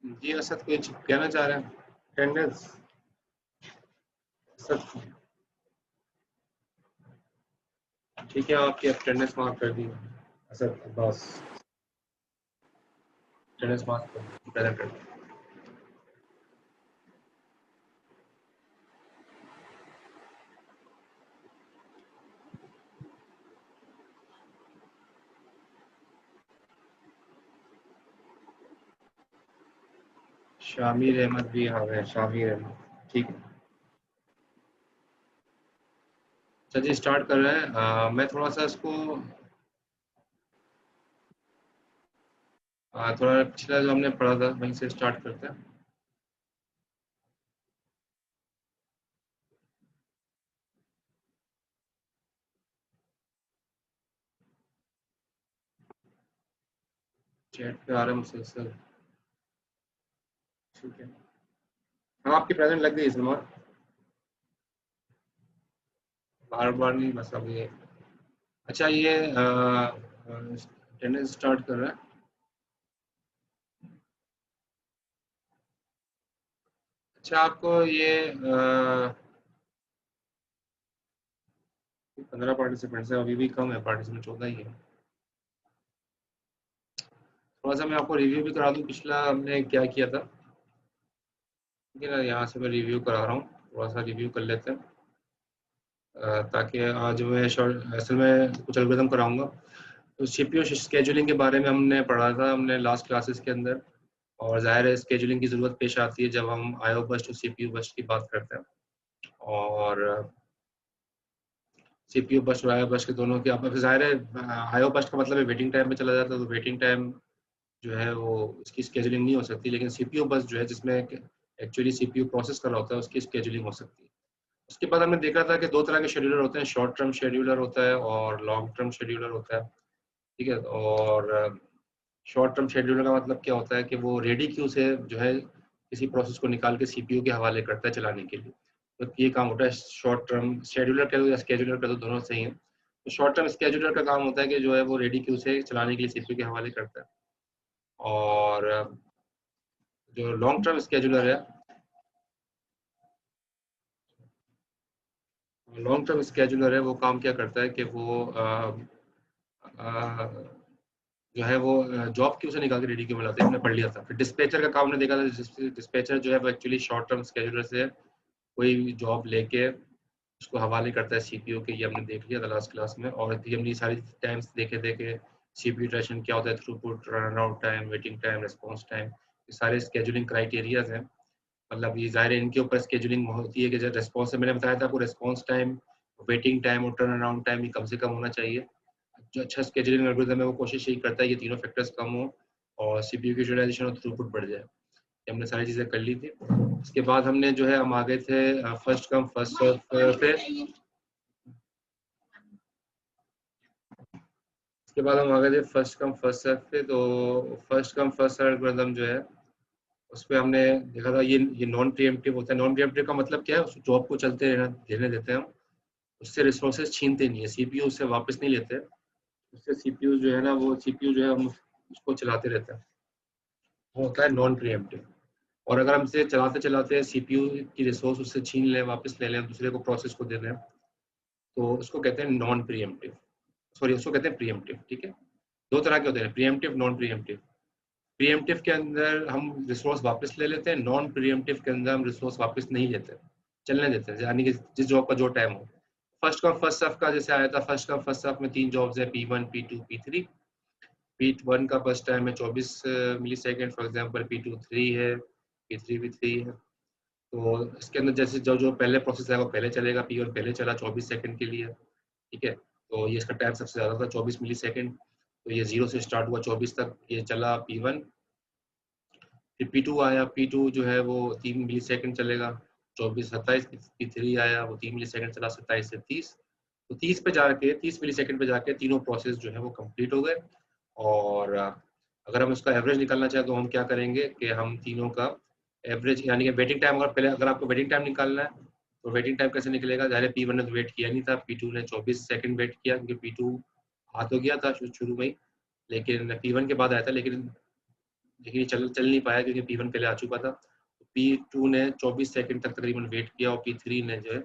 जी असद कुछ कहना चाह रहे हैं? अटेंडेंस असद, ठीक है आपकी अटेंडेंस मार्क कर दी Asad Abbas, attendance mark present कर दी। शामिर अहमद भी आ गए, शामिर अहमद ठीक है। चलिए स्टार्ट कर रहे हैं। मैं थोड़ा सा इसको थोड़ा पिछला जो हमने पढ़ा था वहीं से स्टार्ट करते हैं। चैट पे आ रहा है मुसलसल, ठीक है। हाँ आपकी प्रेजेंट लग गई सलमान, बार बार नहीं बस अब ये। अच्छा ये अटेंडेंस स्टार्ट कर रहा है। अच्छा आपको ये 15 पार्टिसिपेंट्स है, अभी भी कम है, पार्टिसिपेंट 14 ही है। थोड़ा सा मैं आपको रिव्यू भी करा दूं पिछला हमने क्या किया था, ठीक है ना। यहाँ से मैं रिव्यू करा रहा हूँ, थोड़ा सा रिव्यू कर लेते हैं ताकि आज मैं असल में कुछ एल्गोरिथम कराऊंगा। तो सीपीयू स्केजुलिंग के बारे में हमने पढ़ा था हमने लास्ट क्लासेस के अंदर, और ज़ाहिर है स्केजुलिंग की ज़रूरत पेश आती है जब हम आईओ बर्स्ट और सीपीयू बर्स्ट की बात करते हैं। और सीपीयू बर्स्ट और आईओ बर्स्ट के दोनों की आप ज़ाहिर है आईओ बर्स्ट का मतलब है वेटिंग टाइम में चला जाता है, तो वेटिंग टाइम जो है वो उसकी स्केजुलिंग नहीं हो सकती, लेकिन सीपीयू बर्स्ट जो है जिसमें एक्चुअली सीपीयू प्रोसेस कर रहा होता है उसकी स्केजुलिंग हो सकती है। उसके बाद हमने देखा था कि दो तरह के शेड्यूलर होते हैं, शॉर्ट टर्म शेड्यूलर होता है और लॉन्ग टर्म शेड्यूलर होता है, ठीक है। और शॉर्ट टर्म शेड्यूलर का मतलब क्या होता है कि वो रेडी क्यू से जो है किसी प्रोसेस को निकाल के सीपीयू के हवाले करता है चलाने के लिए। तो ये काम होता है शॉर्ट टर्म शेड्यूलर का, या स्केड्यूलर का, तो दोनों सही है। तो शॉर्ट टर्म स्केड्यूलर का काम होता है कि जो है वो रेडी क्यू से चलाने के लिए सीपीयू के हवाले करता है। और जो लॉन्ग टर्म स्केड्यूलर है, लॉन्ग टर्म स्केड्यूलर है वो काम क्या करता है कि वो अ, जो है वो जॉब क्यू से निकाल के रेडी क्यू में लाते हैं, हमने पढ़ लिया था। फिर डिस्पैचर का काम हमने देखा था, डिस्पैचर जो है वो एक्चुअली शॉर्ट टर्म स्केड्यूलर से कोई भी जॉब लेके उसको हवाले करता है सीपीयू के, ये हमने देख लिया था लास्ट क्लास में। और भी हमने सारी टाइम्स देखे थे कि सीपीयू यूटिलाइजेशन क्या होता है, throughput, run out time, waiting time, response time, ये सारे स्केजुलिंग क्राइटेरियाज हैं। मतलब ये ज़ाहिर है इनके ऊपर स्केजुलिंग होती है कि जब रिस्पांस, मैंने बताया था आपको, रिस्पांस टाइम, वेटिंग टाइम और टर्न अराउंड टाइम ये कम से कम होना चाहिए। जो अच्छा स्केजुलिंग एल्गोरिथम है वो कोशिश यही करता है कि तीनों फैक्टर्स कम हो और सीपीयू की यूटिलाइजेशन और थ्रूपुट बढ़ जाए। ये हमने सारी चीज़ें कर ली थी। इसके बाद हमने जो है हम आ गए थे फर्स्ट कम फर्स्ट सर्व पे। इसके बाद हम आ गए थे फर्स्ट कम फर्स्ट सर्व पे। तो first come first serve algorithm जो है उस पर हमने देखा था ये नॉन प्रीएम्प्टिव होता है। नॉन प्रीएम्प्टिव का मतलब क्या है, उस जॉब को चलते रहना देने देते हैं हम, उससे रिसोर्सेज छीनते नहीं है, सीपीयू उससे वापस नहीं लेते, उससे सीपीयू जो है ना वो सीपीयू जो है हम उसको चलाते रहते हैं, वो होता है नॉन प्रीएम्प्टिव। और अगर हम इसे चलाते चलाते सीपीयू की रिसोर्स उससे छीन लें, वापस ले लें, दूसरे को प्रोसेस को दे दें, तो उसको कहते हैं नॉन प्रीएम्प्टिव, सॉरी उसको कहते हैं प्रीएम्प्टिव, ठीक है। दो तरह के होते हैं, प्रीएम्प्टिव, नॉन प्रीएम्प्टिव। प्रीएम्प्टिव के अंदर हम रिसोर्स वापस ले लेते हैं, नॉन प्रीएम्प्टिव के अंदर हम रिसोर्स वापस नहीं लेते, चलने देते हैं, यानी कि जिस जॉब का जो टाइम हो। फर्स्ट कम फर्स्ट सर्व का जैसे आया था, फर्स्ट कम फर्स्ट सर्व में 3 जॉब्स है, P1, P2, P3। P1 का फर्स्ट टाइम है 24 मिली सेकेंड, फॉर एग्जाम्पल P2 3 है, P3 भी 3 है। तो इसके अंदर जैसे जो जो पहले प्रोसेस है वो पहले चलेगा, P1 पहले चला 24 सेकंड के लिए, ठीक है। तो ये इसका टाइम सबसे ज़्यादा था 24 मिली सेकेंड। तो ये 0 से स्टार्ट हुआ 24 तक ये चला P1। फिर P2 आया, P2 जो है वो 3 मिली सेकेंड चलेगा, 24 27। P3 आया, वो 3 मिली सेकेंड चला 27 से 30। तो 30 पे जाके 30 मिली सेकेंड पे जाके तीनों प्रोसेस जो है वो कंप्लीट हो गए। और अगर हम उसका एवरेज निकालना चाहें तो हम क्या करेंगे कि हम तीनों का एवरेज, यानी कि वेटिंग टाइम, अगर पहले अगर आपको वेटिंग टाइम निकालना है तो वेटिंग टाइम कैसे निकलेगा, ज़ाहिर है P1 ने तो वेट किया नहीं था, P2 ने 24 सेकंड वेट किया क्योंकि P2 आ तो गया था शुरू में ही, लेकिन P1 के बाद आया था। लेकिन लेकिन ये चल नहीं पाया क्योंकि P1 पहले आ चुका था। P2 ने 24 सेकंड तक तकरीबन वेट किया और P3 ने जो है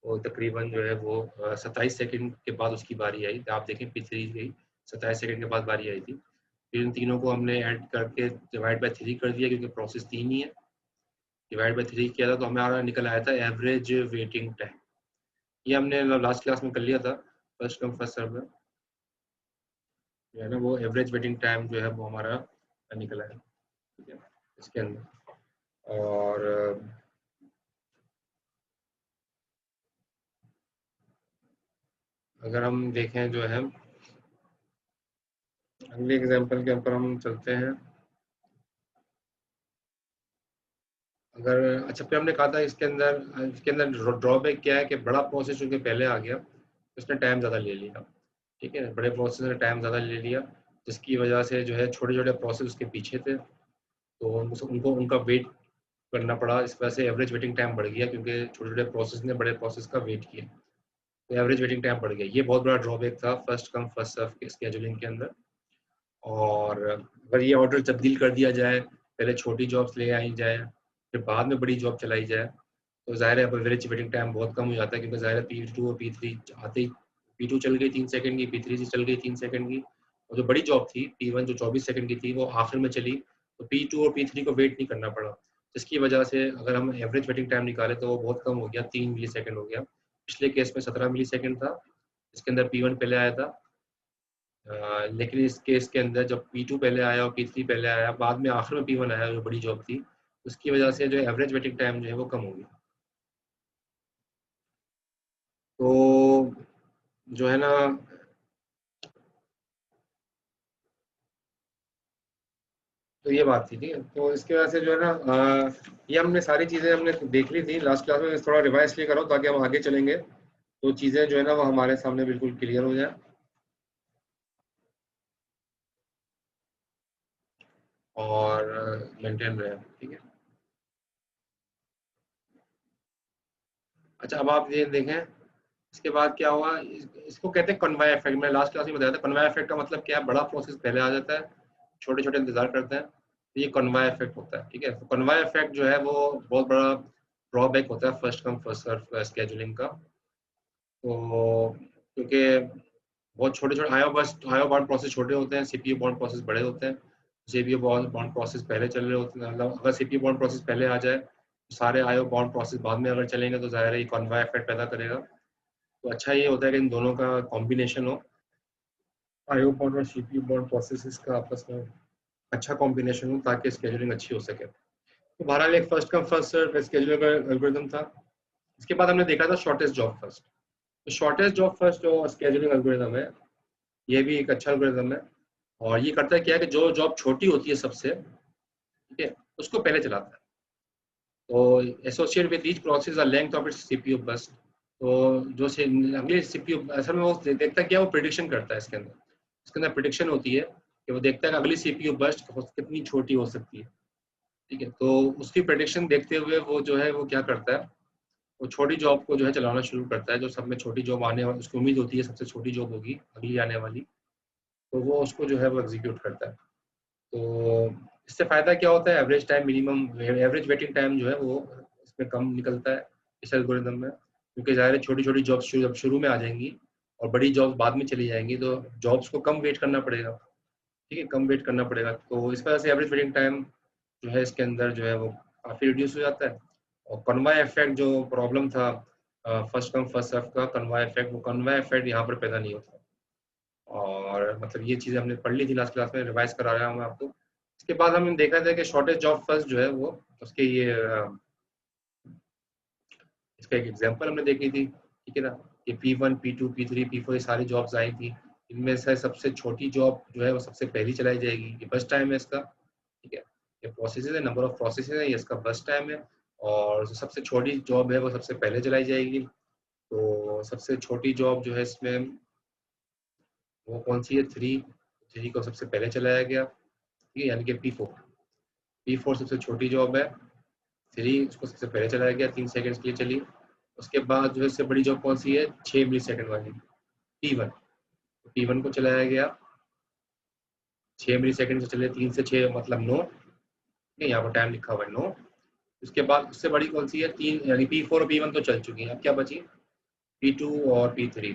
वो तकरीबन जो है वो 27 सेकंड के बाद उसकी बारी आई। आप देखें P3 की 27 सेकंड के बाद बारी आई थी। फिर इन तीनों को हमने ऐड करके डिवाइड बाय 3 कर दिया क्योंकि प्रोसेस 3 ही है। डिवाइड बाय 3 किया था तो हमारा निकल आया था एवरेज वेटिंग टाइम। ये हमने लास्ट क्लास में कर लिया था फर्स्ट कम फर्स्ट सर्व में, जो है ना वो एवरेज वेटिंग टाइम जो है वो हमारा निकला है, ठीक है, इसके अंदर। और अगर हम देखें जो है अगले एग्जांपल के ऊपर हम चलते हैं। अगर अच्छा फिर हमने कहा था इसके अंदर ड्रॉबैक क्या है कि बड़ा प्रोसेस चूंकि पहले आ गया उसने टाइम ज़्यादा ले लिया, ठीक है, बड़े प्रोसेस ने टाइम ज़्यादा ले लिया जिसकी वजह से जो है छोटे छोटे प्रोसेस उसके पीछे थे तो उनको उनका वेट करना पड़ा। इस वजह से एवरेज वेटिंग टाइम बढ़ गया क्योंकि छोटे छोटे प्रोसेस ने बड़े प्रोसेस का वेट किया तो एवरेज वेटिंग टाइम बढ़ गया। ये बहुत बड़ा ड्रॉबैक था फर्स्ट कम फर्स्ट सर्व के स्केजुलिंग के अंदर। और अगर ये ऑर्डर तब्दील कर दिया जाए, पहले छोटी जॉब्स ले आई जाए फिर बाद में बड़ी जॉब चलाई जाए तो ज़ाहिर है एवरेज वेटिंग टाइम बहुत कम हो जाता है क्योंकि ज़ाहिर है P2 और P3 आते ही P2 चल गई 3 सेकंड की, P3 से चल गई 3 सेकंड की और जो बड़ी जॉब थी P1 जो 24 सेकंड की थी वो आखिर में चली तो P2 और P3 को वेट नहीं करना पड़ा जिसकी वजह से अगर हम एवरेज वेटिंग टाइम निकालें तो वो बहुत कम हो गया, 3 मिली सेकंड हो गया। पिछले केस में 17 मिली सेकंड था, इसके अंदर P1 पहले आया था। लेकिन इस केस के अंदर जब P2 पहले आया और P3 पहले आया, बाद में आखिर में P1 आया जो बड़ी जॉब थी, उसकी वजह से जो एवरेज वेटिंग टाइम जो है वो कम हो गया। तो जो है ना तो ये बात थी, ठीक है। तो इसकी वजह से जो है ना ये हमने सारी चीज़ें हमने देख ली थी लास्ट क्लास में, थोड़ा रिवाइज लिए करो ताकि हम आगे चलेंगे तो चीज़ें जो है ना वो हमारे सामने बिल्कुल क्लियर हो जाए और मेंटेन रहे, ठीक है। अच्छा अब आप ये देखें इसके बाद क्या हुआ, इसको कहते हैं कन्वाय इफेक्ट। मैं लास्ट क्लास में बताया था कन्वाय इफेक्ट का मतलब क्या है, बड़ा प्रोसेस पहले आ जाता है, छोटे छोटे इंतजार करते हैं तो ये कन्वाय इफेक्ट होता है, ठीक है। तो कन्वाय इफेक्ट जो है वो बहुत बड़ा ड्रॉबैक होता है first come first serve scheduling का। तो क्योंकि बहुत छोटे छोटे आयो बाउंड प्रोसेस छोटे होते हैं, सीपीयू बाउंड प्रोसेस बड़े होते हैं। सीपीयू बाउंड प्रोसेस पहले चल रहे होते हैं, मतलब अगर सीपीयू बाउंड प्रोसेस पहले आ जाए तो सारे आयो बाउंड प्रोसेस बाद में अगर चलेंगे तो ज़ाहिर है ये कन्वाय इफेक्ट पैदा करेगा। तो अच्छा ये होता है कि इन दोनों का कॉम्बिनेशन हो, आईओ बाउंड और सीपीयू बाउंड प्रोसेसेस का आपस में अच्छा कॉम्बिनेशन हो ताकि स्केजुलिंग अच्छी हो सके। तो बहरहाल एक first come first serve scheduler का एल्गोरिथम था। इसके बाद हमने देखा था शॉर्टेस्ट जॉब फर्स्ट। तो शॉर्टेस्ट जॉब फर्स्ट जो स्केजुलिंग एल्गोरिथम है ये भी एक अच्छा एल्गोरिथम है और ये करता है क्या है कि जो जॉब छोटी होती है सबसे, ठीक है, उसको पहले चलाता है। तो associate with each process the length of its CPU burst. तो जो से अगले सीपीयू असल में वो देखता है क्या, वो प्रिडिक्शन करता है इसके अंदर प्रिडिक्शन होती है कि वो देखता है कि अगली सीपीयू बर्स्ट कितनी छोटी हो सकती है, ठीक है। तो उसकी प्रिडिक्शन देखते हुए वो जो है वो क्या करता है, वो छोटी जॉब को जो है चलाना शुरू करता है। जो सब में छोटी जॉब आने वाली उसको उम्मीद होती है सबसे छोटी जॉब होगी अगली आने वाली, तो वो उसको जो है वो एग्जीक्यूट करता है। तो इससे फायदा क्या होता है, average time minimum average waiting time जो है वो इसमें कम निकलता है इस एल्गोरिथम में, क्योंकि ज़ाहिर है छोटी छोटी जॉब्स जब शुरू में आ जाएंगी और बड़ी जॉब्स बाद में चली जाएंगी तो जॉब्स को कम वेट करना पड़ेगा, ठीक है, कम वेट करना पड़ेगा। तो इस वजह से एवरेज वेटिंग टाइम जो है इसके अंदर जो है वो काफ़ी रिड्यूस हो जाता है। और कन्वाय इफेक्ट जो प्रॉब्लम था फर्स्ट कम फर्स्ट सर्व का कन्वाय इफेक्ट, वो कन्वाय इफेक्ट यहाँ पर पैदा नहीं होता। और मतलब ये चीज़ें हमने पढ़ ली थी लास्ट क्लास में, रिवाइज करा रहा हूँ मैं आपको। इसके बाद हमने देखा था कि शॉर्टेज जॉब फर्स्ट जो है वो उसके ये इसका एक एग्जांपल हमने देखी थी, ठीक है ना, कि P1 P2 P3 P4 ये सारी जॉब्स आई थी। इनमें से सबसे छोटी जॉब जो है वो सबसे पहली चलाई जाएगी, ये बस टाइम है इसका, ठीक है। ये प्रोसेसेस है, नंबर ऑफ प्रोसेसेस है, ये इसका बस टाइम है। और जो सबसे छोटी जॉब है वो सबसे पहले चलाई जाएगी। तो सबसे छोटी जॉब जो है इसमें वो कौन सी है, थ्री, थ्री को सबसे पहले चलाया गया, ठीक है, यानी कि P4 सबसे छोटी जॉब है, थ्री उसको सबसे पहले चलाया गया, 3 सेकंड के लिए चली। उसके बाद जो है इससे बड़ी जॉब कौन सी है, 6 मिली सेकंड वाली P1, P1 को चलाया गया 6 मिली सेकेंड से चले, 3 से 6 मतलब 9, यहाँ पर टाइम लिखा हुआ है 9। उसके बाद उससे बड़ी कौन सी है, 3, यानी P4 और P1 तो चल चुकी है। अब क्या बची, P2 और P3।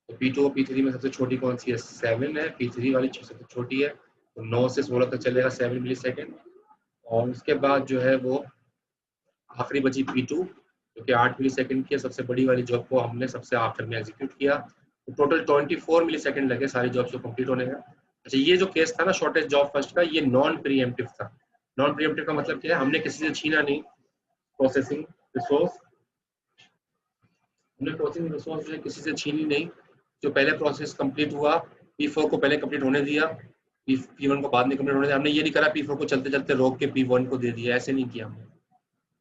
तो P2 और P3 में सबसे छोटी कौन सी है, 7 है, P3 वाली सबसे छोटी है, तो 9 से 16 तक चलेगा 7 मिली सेकेंड। और उसके बाद जो है वो आखिरी बची P2 जो कि 8 मिली सेकेंड की है, सबसे बड़ी वाली जॉब को हमने सबसे आखिर में एग्जीक्यूट किया। तो टोटल 24 मिली सेकेंड लगे सारी जॉब्स को कंप्लीट होने में। अच्छा, ये जो केस था ना शॉर्टेस्ट जॉब फर्स्ट का, ये नॉन प्रीएम्प्टिव था। नॉन प्रीएम्प्टिव का मतलब क्या है, हमने किसी से छीना नहीं प्रोसेसिंग रिसोर्स, हमने प्रोसेसिंग रिसोर्स जो है किसी से छीनी नहीं। जो पहले प्रोसेस कंप्लीट हुआ, P4 को पहले कंप्लीट होने दिया, P1 को बाद में कंप्लीट होने दिया। हमने ये नहीं करा P4 को चलते चलते रोक के P1 को दे दिया, ऐसे नहीं किया हमने,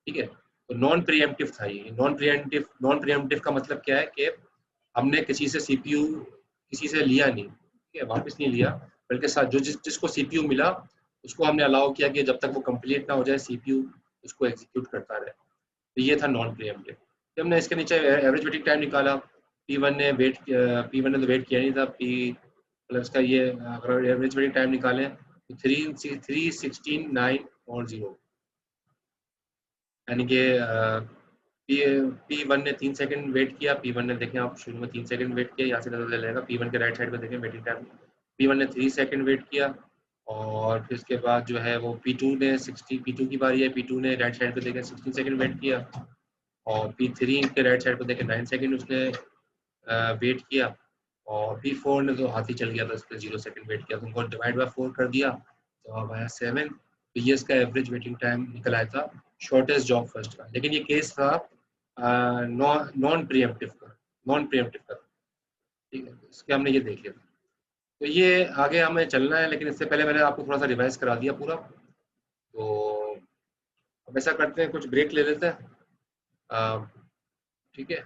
ठीक है। तो नॉन प्रीएम्प्टिव था ये। नॉन प्रीएम्प्टिव का मतलब क्या है कि हमने किसी से सीपीयू किसी से लिया नहीं, ठीक है, वापस नहीं लिया, बल्कि साथ जो जिसको सीपीयू मिला उसको हमने अलाउ किया कि जब तक वो कंप्लीट ना हो जाए सीपीयू उसको एग्जीक्यूट करता रहे। तो ये था नॉन प्रीएम्प्टिव। फिर हमने इसके नीचे एवरेज वेटिंग टाइम निकाला। P1 ने तो वेट किया नहीं था, पी मतलब इसका ये अगर एवरेज वेटिंग टाइम निकालें तो 3, 16, 9 और 0, यानी कि P1 ने 3 सेकंड वेट किया। P1 ने देखें आप शुरू में 3 सेकंड वेट किया, यहाँ से नजर ले लेगा P1 के राइट साइड पे देखें वेटिंग टाइम, P1 ने 3 सेकंड वेट किया। और फिर उसके बाद जो है वो P2 ने 60, P2 की बारी है, P2 ने राइट साइड पे देखें 16 सेकंड वेट किया। और P3 के राइट साइड पे देखें 9 सेकंड उसने वेट किया। और P4 ने तो हाथ ही चल गया था, उसने 0 सेकंड वेट किया, तो उनको डिवाइड बाय 4 कर दिया तो अब आया 7। तो ये इसका एवरेज वेटिंग टाइम निकल आया था शॉर्टेस्ट जॉब फर्स्ट का। लेकिन ये केस था नॉन प्रीएम्प्टिव का, ठीक है, इसके हमने ये देख लिया था। तो ये आगे हमें चलना है, लेकिन इससे पहले मैंने आपको थोड़ा सा रिवाइज करा दिया पूरा। तो अब ऐसा करते हैं, कुछ ब्रेक ले लेते हैं, ठीक है।